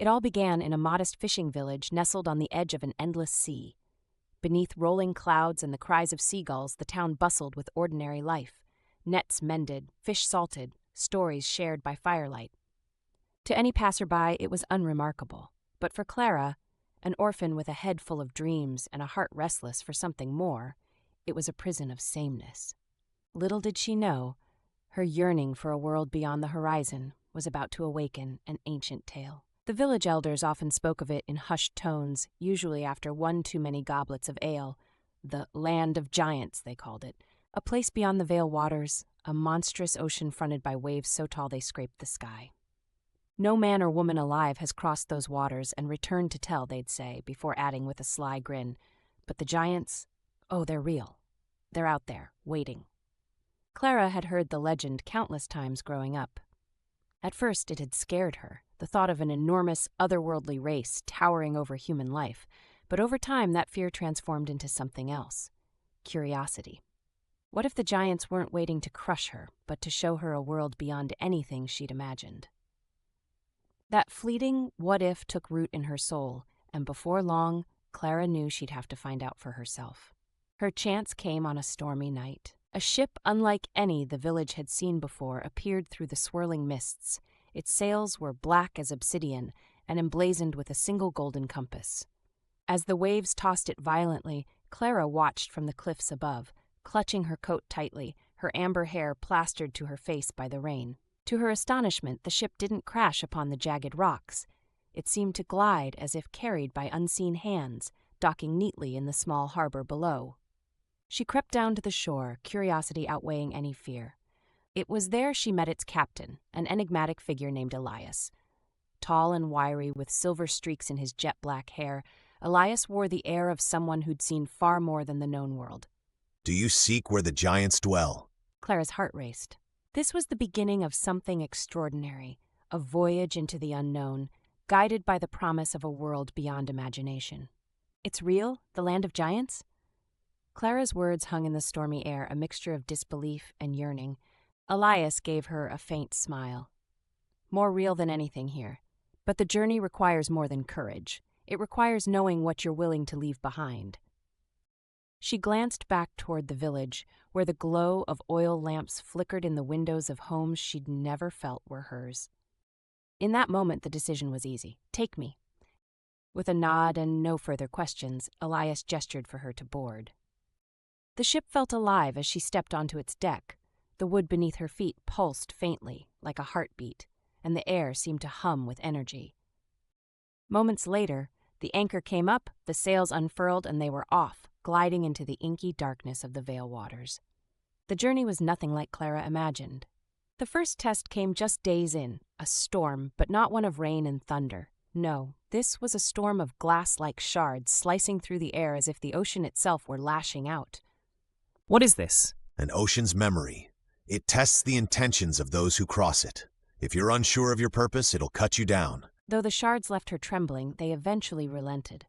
It all began in a modest fishing village nestled on the edge of an endless sea. Beneath rolling clouds and the cries of seagulls, the town bustled with ordinary life. Nets mended, fish salted, stories shared by firelight. To any passerby, it was unremarkable. But for Clara, an orphan with a head full of dreams and a heart restless for something more, it was a prison of sameness. Little did she know, her yearning for a world beyond the horizon was about to awaken an ancient tale. The village elders often spoke of it in hushed tones, usually after one too many goblets of ale. The land of giants, they called it. A place beyond the Vale waters, a monstrous ocean fronted by waves so tall they scraped the sky. No man or woman alive has crossed those waters and returned to tell, they'd say, before adding with a sly grin. But the giants, oh, they're real. They're out there, waiting. Clara had heard the legend countless times growing up. At first it had scared her, the thought of an enormous, otherworldly race towering over human life, but over time that fear transformed into something else. Curiosity. What if the giants weren't waiting to crush her, but to show her a world beyond anything she'd imagined? That fleeting what-if took root in her soul, and before long, Clara knew she'd have to find out for herself. Her chance came on a stormy night. A ship unlike any the village had seen before appeared through the swirling mists. Its sails were black as obsidian and emblazoned with a single golden compass. As the waves tossed it violently, Clara watched from the cliffs above, clutching her coat tightly, her amber hair plastered to her face by the rain. To her astonishment, the ship didn't crash upon the jagged rocks. It seemed to glide as if carried by unseen hands, docking neatly in the small harbor below. She crept down to the shore, curiosity outweighing any fear. It was there she met its captain, an enigmatic figure named Elias. Tall and wiry, with silver streaks in his jet-black hair, Elias wore the air of someone who'd seen far more than the known world. "Do you seek where the giants dwell?" Clara's heart raced. This was the beginning of something extraordinary, a voyage into the unknown, guided by the promise of a world beyond imagination. It's real? The land of giants? Clara's words hung in the stormy air, a mixture of disbelief and yearning. Elias gave her a faint smile. More real than anything here. But the journey requires more than courage. It requires knowing what you're willing to leave behind. She glanced back toward the village, where the glow of oil lamps flickered in the windows of homes she'd never felt were hers. In that moment, the decision was easy. Take me. With a nod and no further questions, Elias gestured for her to board. The ship felt alive as she stepped onto its deck. The wood beneath her feet pulsed faintly, like a heartbeat, and the air seemed to hum with energy. Moments later, the anchor came up, the sails unfurled, and they were off, gliding into the inky darkness of the Vale waters. The journey was nothing like Clara imagined. The first test came just days in, a storm, but not one of rain and thunder. No, this was a storm of glass-like shards slicing through the air as if the ocean itself were lashing out. "What is this?" "An ocean's memory. It tests the intentions of those who cross it. If you're unsure of your purpose, it'll cut you down." Though the shards left her trembling, they eventually relented.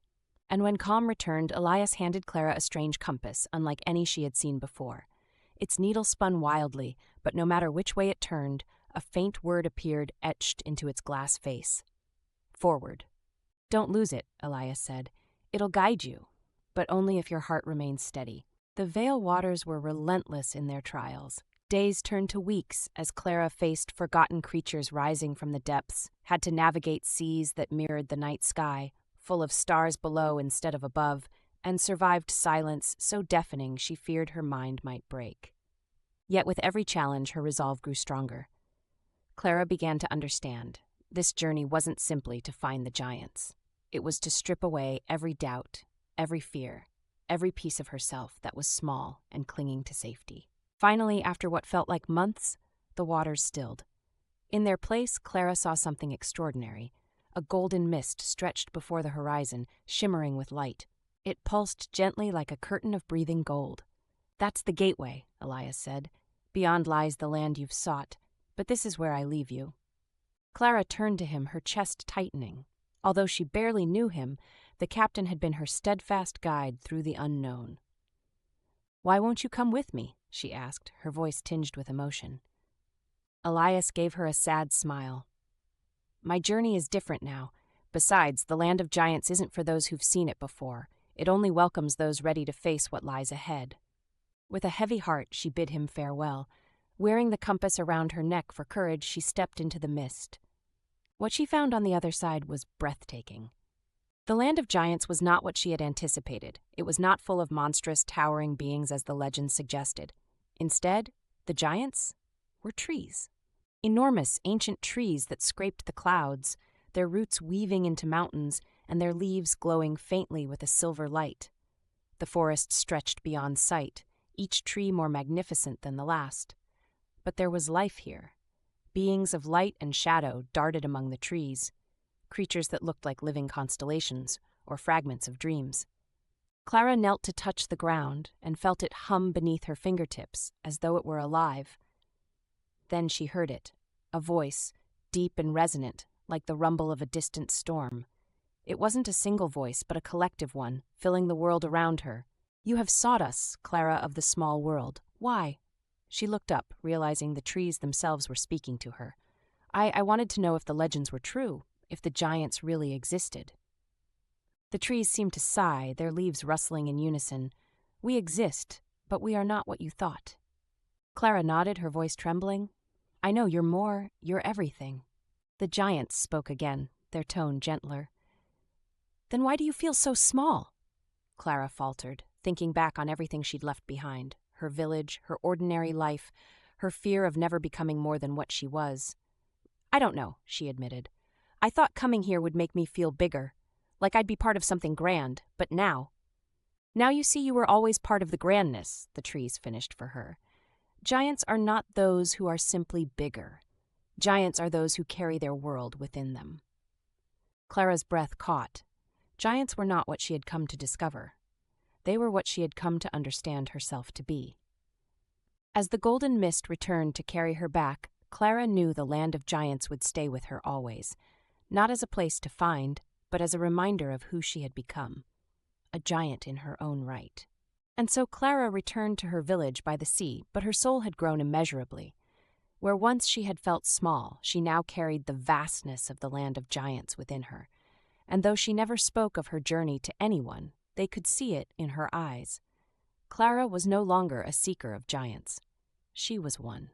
And when calm returned, Elias handed Clara a strange compass, unlike any she had seen before. Its needle spun wildly, but no matter which way it turned, a faint word appeared etched into its glass face. "Forward." "Don't lose it," Elias said. "It'll guide you, but only if your heart remains steady." The Vale waters were relentless in their trials. Days turned to weeks as Clara faced forgotten creatures rising from the depths, had to navigate seas that mirrored the night sky, full of stars below instead of above, and survived silence so deafening she feared her mind might break. Yet with every challenge, her resolve grew stronger. Clara began to understand. This journey wasn't simply to find the giants. It was to strip away every doubt, every fear, every piece of herself that was small and clinging to safety. Finally, after what felt like months, the waters stilled. In their place, Clara saw something extraordinary. A golden mist stretched before the horizon, shimmering with light. It pulsed gently like a curtain of breathing gold. "That's the gateway," Elias said. "Beyond lies the land you've sought, but this is where I leave you." Clara turned to him, her chest tightening. Although she barely knew him, the captain had been her steadfast guide through the unknown. "Why won't you come with me?" she asked, her voice tinged with emotion. Elias gave her a sad smile. "My journey is different now. Besides, the land of giants isn't for those who've seen it before. It only welcomes those ready to face what lies ahead. With a heavy heart, she bid him farewell. Wearing the compass around her neck for courage, she stepped into the mist. What she found on the other side was breathtaking. The land of giants was not what she had anticipated. It was not full of monstrous, towering beings as the legends suggested. Instead, the giants were trees. Enormous, ancient trees that scraped the clouds, their roots weaving into mountains and their leaves glowing faintly with a silver light. The forest stretched beyond sight, each tree more magnificent than the last. But there was life here. Beings of light and shadow darted among the trees, creatures that looked like living constellations or fragments of dreams. Clara knelt to touch the ground and felt it hum beneath her fingertips as though it were alive. Then she heard it, a voice, deep and resonant, like the rumble of a distant storm. It wasn't a single voice, but a collective one, filling the world around her. "You have sought us, Clara of the small world. Why?" She looked up, realizing the trees themselves were speaking to her. I wanted to know if the legends were true, if the giants really existed." The trees seemed to sigh, their leaves rustling in unison. "We exist, but we are not what you thought." Clara nodded, her voice trembling. "I know you're more, you're everything." The giants spoke again, their tone gentler. "Then why do you feel so small?" Clara faltered, thinking back on everything she'd left behind, her village, her ordinary life, her fear of never becoming more than what she was. "I don't know," she admitted. "I thought coming here would make me feel bigger, like I'd be part of something grand, but now..." "Now you see you were always part of the grandness," the trees finished for her. "Giants are not those who are simply bigger. Giants are those who carry their world within them." Clara's breath caught. Giants were not what she had come to discover. They were what she had come to understand herself to be. As the golden mist returned to carry her back, Clara knew the land of giants would stay with her always, not as a place to find, but as a reminder of who she had become, a giant in her own right. And so Clara returned to her village by the sea, but her soul had grown immeasurably. Where once she had felt small, she now carried the vastness of the land of giants within her. And though she never spoke of her journey to anyone, they could see it in her eyes. Clara was no longer a seeker of giants. She was one.